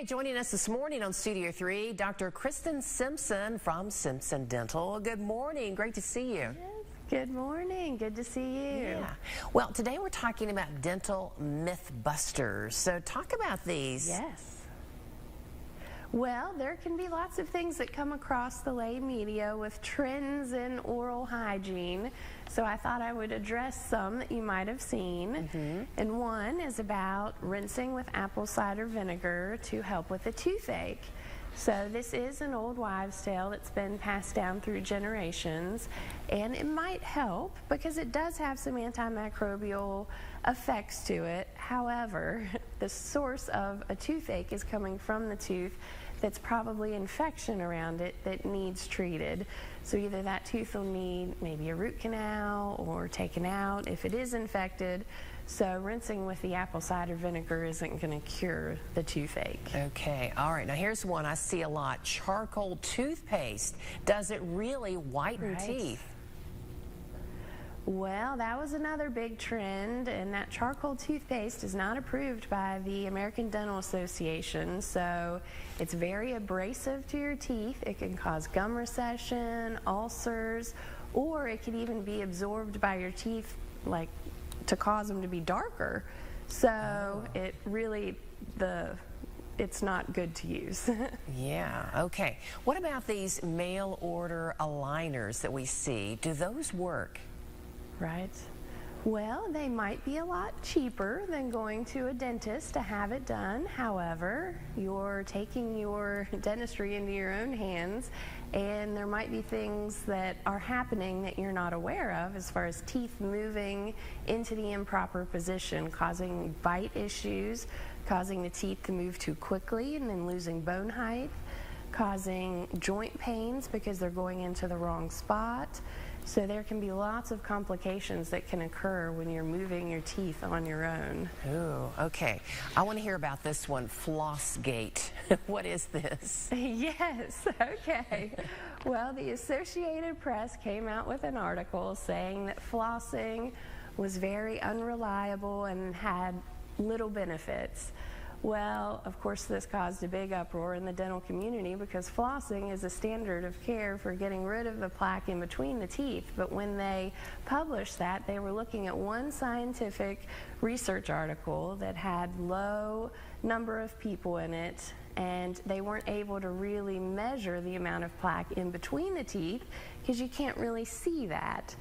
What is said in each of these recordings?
Joining us this morning on Studio 3, Dr. Kristen Simpson from Simpson Dental. Good morning. Great to see you. Yes. Good morning. Good to see you. Yeah. Well, today we're talking about dental Mythbusters. So talk about these. Yes. Well, there can be lots of things that come across the lay media with trends in oral hygiene. So I thought I would address some that you might have seen. And one is about rinsing with apple cider vinegar to help with a toothache. So this is an old wives' tale that's been passed down through generations, and it might help because it does have some antimicrobial effects to it. However, the source of a toothache is coming from the tooth that's probably infection around it that needs treated. So either that tooth will need maybe a root canal or taken out if it is infected. So rinsing with the apple cider vinegar isn't going to cure the toothache. Okay, all right. Now here's one I see a lot. Charcoal toothpaste. Does it really whiten teeth? Well, that was another big trend, and that charcoal toothpaste is not approved by the American Dental Association, so it's very abrasive to your teeth. It can cause gum recession, ulcers, or it could even be absorbed by your teeth, like to cause them to be darker. So it really, it's not good to use. Yeah, okay. What about these mail order aligners that we see? Do those work? Right. Well, they might be a lot cheaper than going to a dentist to have it done. However, you're taking your dentistry into your own hands, and there might be things that are happening that you're not aware of as far as teeth moving into the improper position, causing bite issues, causing the teeth to move too quickly and then losing bone height, causing joint pains because they're going into the wrong spot. So there can be lots of complications that can occur when you're moving your teeth on your own. Ooh, okay. I want to hear about this one, Flossgate. What is this? Yes, okay. Well, the Associated Press came out with an article saying that flossing was very unreliable and had little benefits. Well, of course, this caused a big uproar in the dental community because flossing is a standard of care for getting rid of the plaque in between the teeth. But when they published that, they were looking at one scientific research article that had low number of people in it, and they weren't able to really measure the amount of plaque in between the teeth because you can't really see that.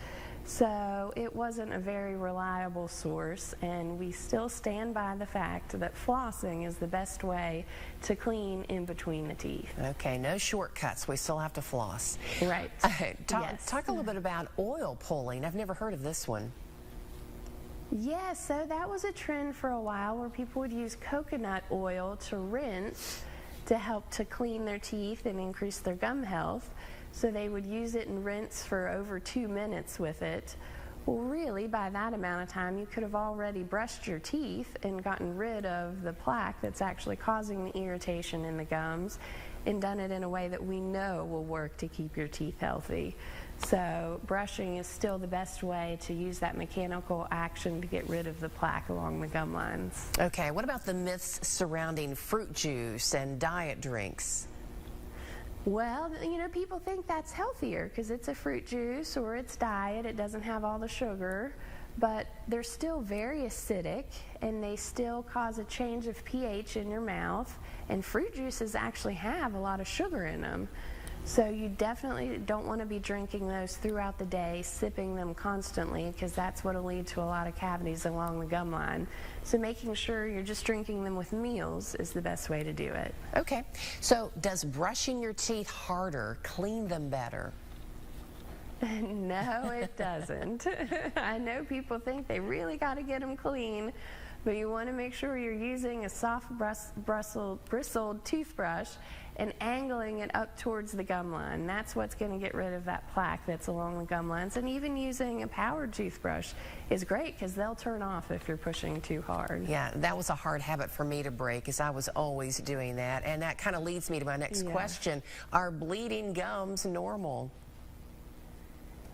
So it wasn't a very reliable source, and we still stand by the fact that flossing is the best way to clean in between the teeth. Okay, no shortcuts. We still have to floss. Right. Talk a little bit about oil pulling. I've never heard of this one. Yes, so that was a trend for a while where people would use coconut oil to rinse to help to clean their teeth and increase their gum health. So they would use it and rinse for over 2 minutes with it. Well, really, by that amount of time, you could have already brushed your teeth and gotten rid of the plaque that's actually causing the irritation in the gums and done it in a way that we know will work to keep your teeth healthy. So brushing is still the best way to use that mechanical action to get rid of the plaque along the gum lines. Okay, what about the myths surrounding fruit juice and diet drinks? Well, you know, people think that's healthier because it's a fruit juice or it's diet. It doesn't have all the sugar, but they're still very acidic and they still cause a change of pH in your mouth. And fruit juices actually have a lot of sugar in them. So you definitely don't want to be drinking those throughout the day, sipping them constantly, because that's what will lead to a lot of cavities along the gum line. So making sure you're just drinking them with meals is the best way to do it. Okay, so does brushing your teeth harder clean them better? No, it doesn't. I know people think they really got to get them clean, but you want to make sure you're using a soft bristled toothbrush and angling it up towards the gum line. That's what's going to get rid of that plaque that's along the gum lines. And even using a powered toothbrush is great because they'll turn off if you're pushing too hard. Yeah, that was a hard habit for me to break, as I was always doing that. And that kind of leads me to my next question. Are bleeding gums normal?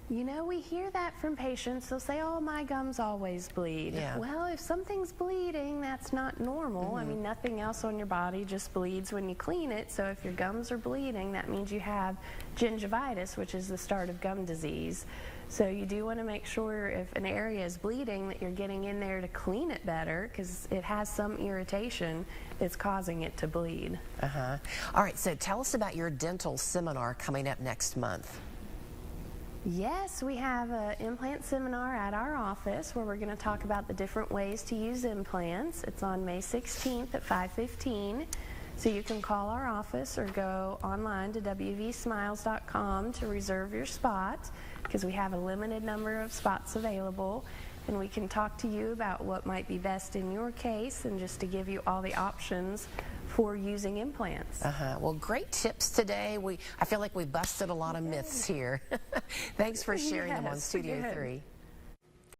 You know, we hear that from patients. They'll say, oh, my gums always bleed. Yeah. Well, if something's bleeding, that's not normal. I mean, nothing else on your body just bleeds when you clean it. So if your gums are bleeding, that means you have gingivitis, which is the start of gum disease. So you do want to make sure if an area is bleeding that you're getting in there to clean it better, because it has some irritation that's causing it to bleed. All right, so tell us about your dental seminar coming up next month. Yes, we have an implant seminar at our office where we're going to talk about the different ways to use implants. It's on May 16th at 5:15. So you can call our office or go online to wvsmiles.com to reserve your spot, because we have a limited number of spots available. And we can talk to you about what might be best in your case and just to give you all the options for using implants. Well, great tips today. I feel like we busted a lot of myths here. Thanks for sharing them on Studio 3.